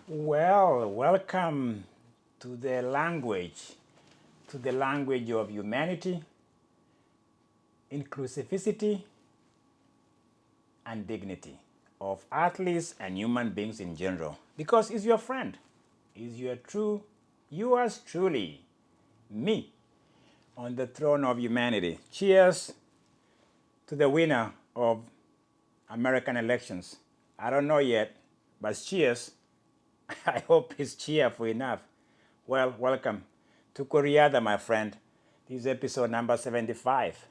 Well, welcome to the language of humanity, inclusivity, and dignity of athletes and human beings in general. Because it's your friend, is your true, yours truly, me, on the throne of humanity. Cheers to the winner of American elections. I don't know yet, but cheers. I hope it's cheerful enough. Well, welcome to Koreada, my friend. This is episode number 75.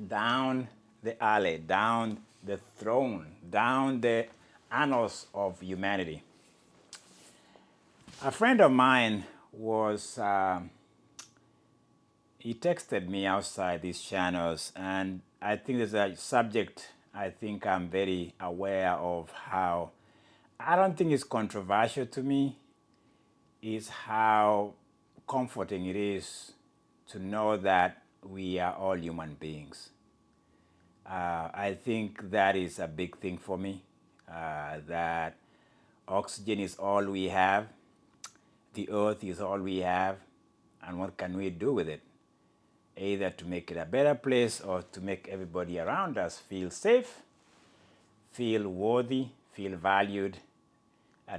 Down the alley, down the throne, down the annals of humanity. A friend of mine he texted me outside these channels, and I think there's a subject I think I'm very aware of how, I don't think it's controversial to me, is how comforting it is to know that we are all human beings. I think that is a big thing for me, that oxygen is all we have, the earth is all we have, and what can we do with it? Either to make it a better place or to make everybody around us feel safe, feel worthy, feel valued,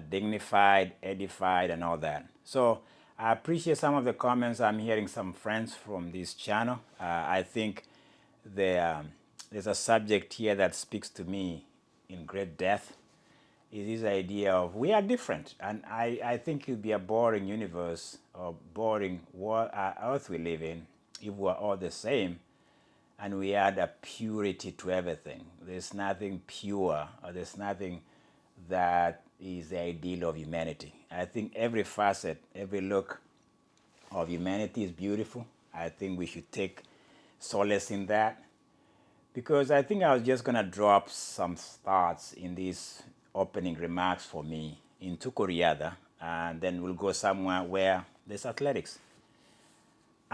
dignified, edified, and all that. So I appreciate some of the comments I'm hearing some friends from this channel. I think there's a subject here that speaks to me in great depth. Is this idea of we are different, and I think it would be a boring universe or boring world, earth we live in if we're all the same and we add a purity to everything. There's nothing pure, or there's nothing that is the ideal of humanity. I think every facet, every look of humanity is beautiful. I think we should take solace in that, because I think I was just going to drop some thoughts in these opening remarks for me into Koreada, and then we'll go somewhere where there's athletics.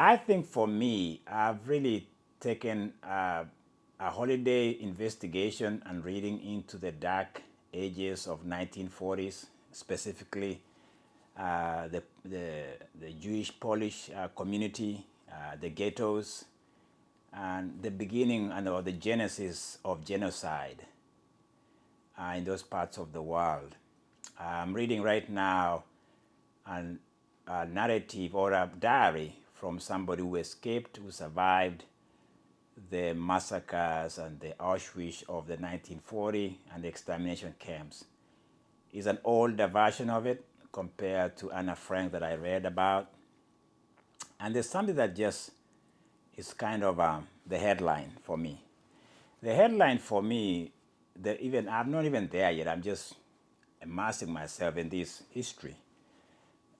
I think for me, I've really taken a holiday investigation and reading into the dark ages of 1940s, specifically the Jewish Polish community, the ghettos, and the beginning and or the genesis of genocide in those parts of the world. I'm reading right now a narrative or a diary from somebody who escaped, who survived the massacres and the Auschwitz of the 1940 and the extermination camps. It's an older version of it compared to Anna Frank that I read about. And there's something that just is kind of the headline for me. The headline for me, I'm not even there yet. I'm just immersing myself in this history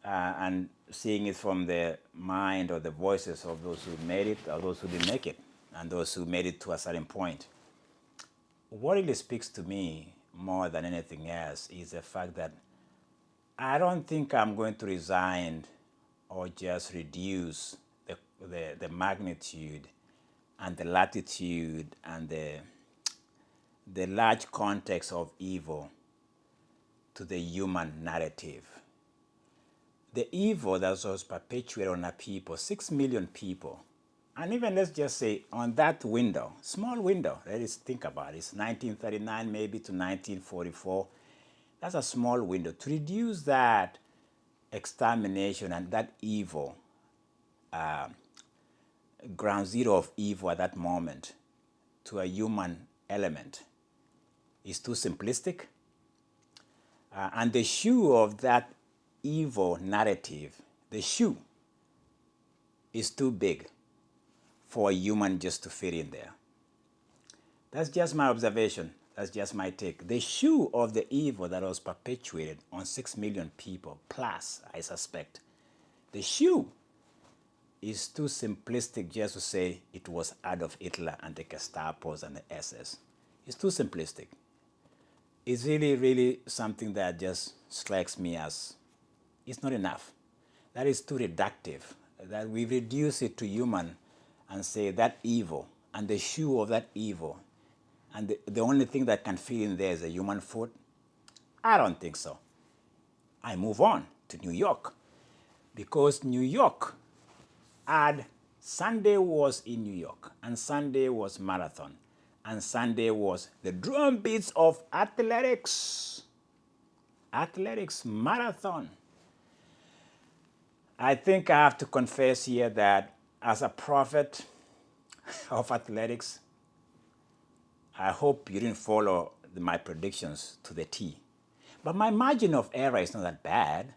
and seeing it from the mind or the voices of those who made it or those who didn't make it, and those who made it to a certain point. What really speaks to me more than anything else is the fact that I don't think I'm going to resign or just reduce the magnitude and the latitude and the large context of evil to the human narrative. The evil that was perpetuated on a people, 6 million people, and even let's just say on that window, small window, let's think about it, it's 1939 maybe to 1944, that's a small window. To reduce that extermination and that evil, ground zero of evil at that moment, to a human element is too simplistic. And the shoe of that evil narrative, the shoe is too big for a human just to fit in there. That's just my observation. That's just my take. The shoe of the evil that was perpetuated on 6 million people plus, I suspect, the shoe is too simplistic just to say it was Adolf Hitler and the Gestapos and the SS. It's too simplistic. It's really, really something that just strikes me as it's not enough. That is too reductive. That we reduce it to human and say that evil and the shoe of that evil, and the only thing that can fit in there is a human foot. I don't think so. I move on to New York because New York had Sunday was in New York and Sunday was marathon and Sunday was the drum beats of athletics. Athletics marathon. I think I have to confess here that as a prophet of athletics, I hope you didn't follow my predictions to the T. But my margin of error is not that bad.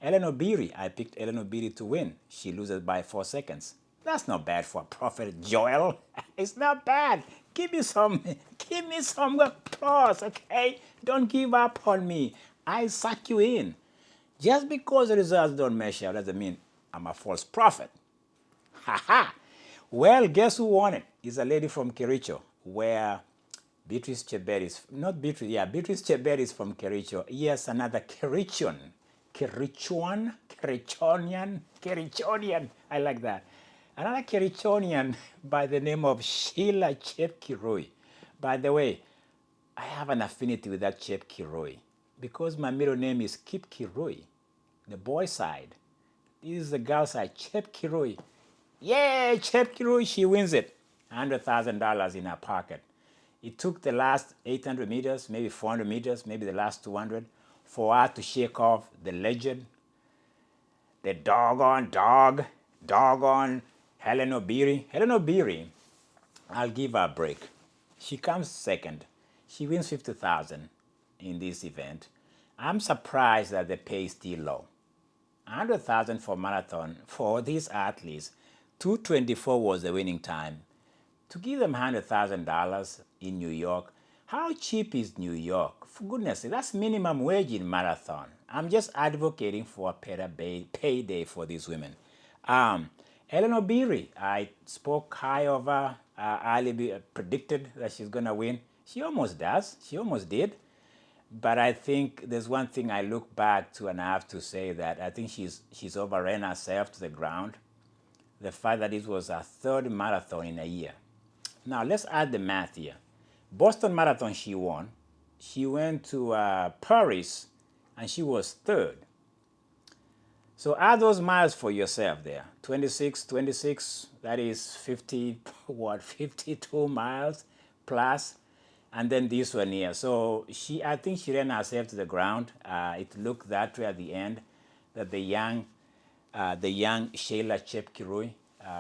Ellen Obiri, I picked Ellen Obiri to win. She loses by 4 seconds. That's not bad for a prophet, Joel. It's not bad. Give me some applause, okay? Don't give up on me. I suck you in. Just because the results don't measure doesn't mean I'm a false prophet. Ha ha! Well, guess who won it? It's a lady from Kericho, where Beatrice Chebet is, not Beatrice, yeah, Beatrice Chebet is from Kericho. Yes, another Kerichon. Kerichonian. I like that. Another Kerichonian by the name of Sheila Chepkirui. By the way, I have an affinity with that Chepkirui because my middle name is Kip Kirui, the boy side. This is the girl side, Chepkirui. Yay, Chepkirui, she wins it. $100,000 in her pocket. It took the last 800 meters, maybe 400 meters, maybe the last 200, for her to shake off the legend, the doggone Helen Obiri. Helen Obiri, I'll give her a break. She comes second. She wins 50,000 in this event. I'm surprised that the pay is still low. 100,000 for marathon for these athletes. 224 was the winning time. To give them $100,000 in New York, how cheap is New York? For goodness sake, that's minimum wage in marathon. I'm just advocating for a better payday for these women. Ellen Obiri, I spoke high of her. I predicted that she's going to win. She almost does. She almost did. But I think there's one thing I look back to, and I have to say that I think she's overran herself to the ground. The fact that it was her third marathon in a year. Now let's add the math here. Boston Marathon she won. She went to Paris and she was third. So add those miles for yourself there. 26, that is 52 miles plus. And then this one here. So I think she ran herself to the ground. It looked that way at the end, that the young Sheila Chepkirui,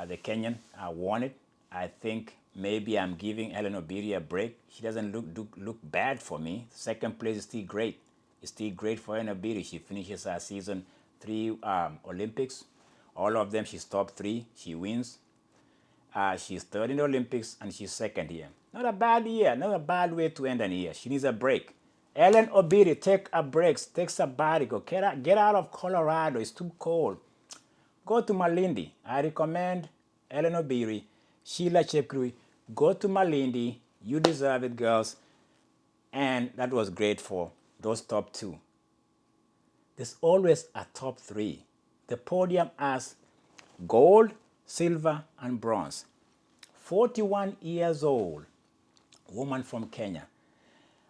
the Kenyan, won it. I think maybe I'm giving Ellen Obiri a break. She doesn't look bad for me. Second place is still great. It's still great for Ellen Obiri. She finishes her season 3 Olympics. All of them, she's top 3. She wins. She's third in the Olympics and she's second here. Not a bad year, not a bad way to end an year. She needs a break. Ellen Obiri, take a break, take sabbatical, get out of Colorado, it's too cold. Go to Malindi. I recommend Ellen Obiri, Sheila Chepkirui, go to Malindi. You deserve it, girls. And that was great for those top 2. There's always a top 3. The podium has gold, silver, and bronze. 41 years old, woman from Kenya.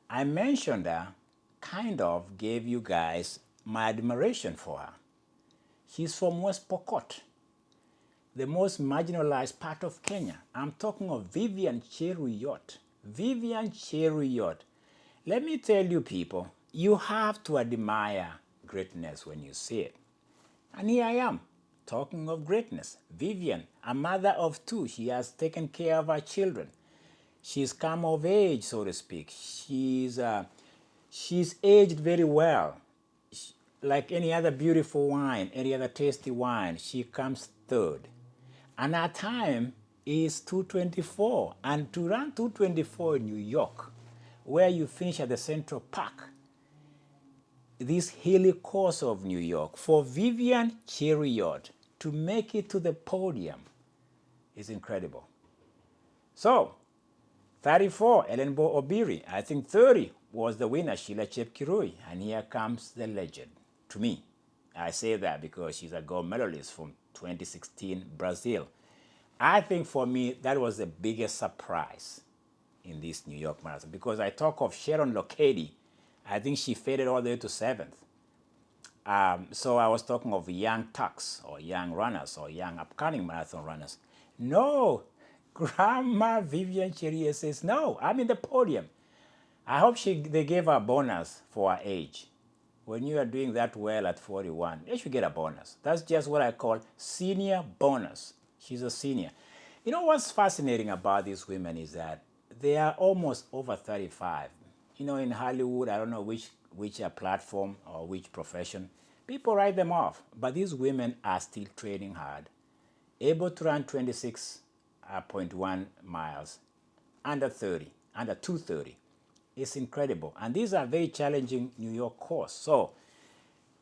I mentioned her, kind of gave you guys my admiration for her. She's from West Pokot, the most marginalized part of Kenya. I'm talking of Vivian Cheruyot. Vivian Cheruyot. Let me tell you people, you have to admire greatness when you see it. And here I am, talking of greatness. Vivian, a mother of 2, she has taken care of her children. She's come of age, so to speak. She's aged very well. Like any other beautiful wine, any other tasty wine, she comes third. And her time is 2:24. And to run 2:24 in New York, where you finish at the Central Park, this hilly course of New York, for Vivian Cheruyot to make it to the podium is incredible. So, 34, Ellen Obiri. I think 30 was the winner, Sheila Chepkirui. And here comes the legend, to me. I say that because she's a gold medalist from 2016 Brazil. I think for me, that was the biggest surprise in this New York Marathon because I talk of Sharon Lokedi I think she faded all the way to 7th. So I was talking of young tucks or young runners or young upcoming marathon runners. No, Grandma Vivian Cheria says, no, I'm in the podium. I hope they gave her a bonus for her age. When you are doing that well at 41, they should get a bonus. That's just what I call senior bonus. She's a senior. You know what's fascinating about these women is that they are almost over 35. You know, in Hollywood, I don't know which platform or which profession, people write them off. But these women are still training hard, able to run 26.1 miles, under 30, under 230. It's incredible. And these are very challenging New York course. So,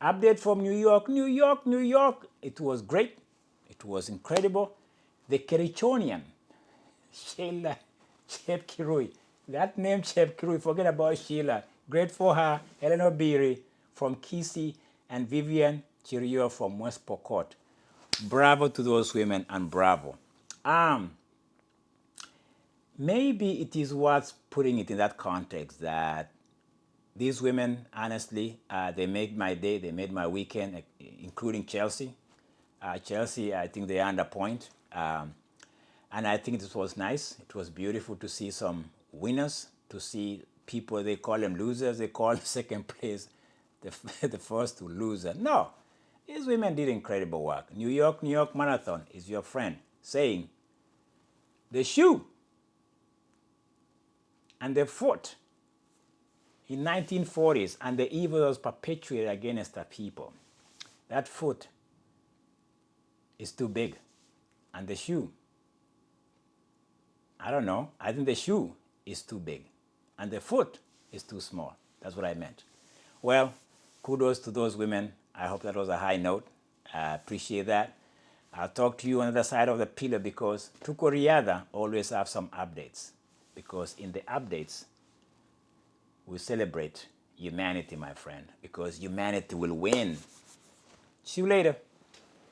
update from New York, New York, New York. It was great. It was incredible. The Kerichonian, Sheila Chepkirui. That name Chepkirui, forget about Sheila. Great for her. Eleanor Beery from Kisi and Vivian Chirio from West Pokot. Bravo to those women and bravo. Maybe it is worth putting it in that context that these women, honestly, they made my day, they made my weekend, including Chelsea. Chelsea, I think they earned a point. And I think this was nice. It was beautiful to see some winners, to see people, they call them losers, they call second place the first loser. No, these women did incredible work. New York Marathon is your friend saying the shoe and the foot in 1940s and the evil was perpetuated against the people. That foot is too big. And the shoe, I don't know, I think the shoe is too big. And the foot is too small. That's what I meant. Well, kudos to those women. I hope that was a high note. I appreciate that. I'll talk to you on the other side of the pillar because Tuko Riada always have some updates. Because in the updates, we celebrate humanity, my friend, because humanity will win. See you later.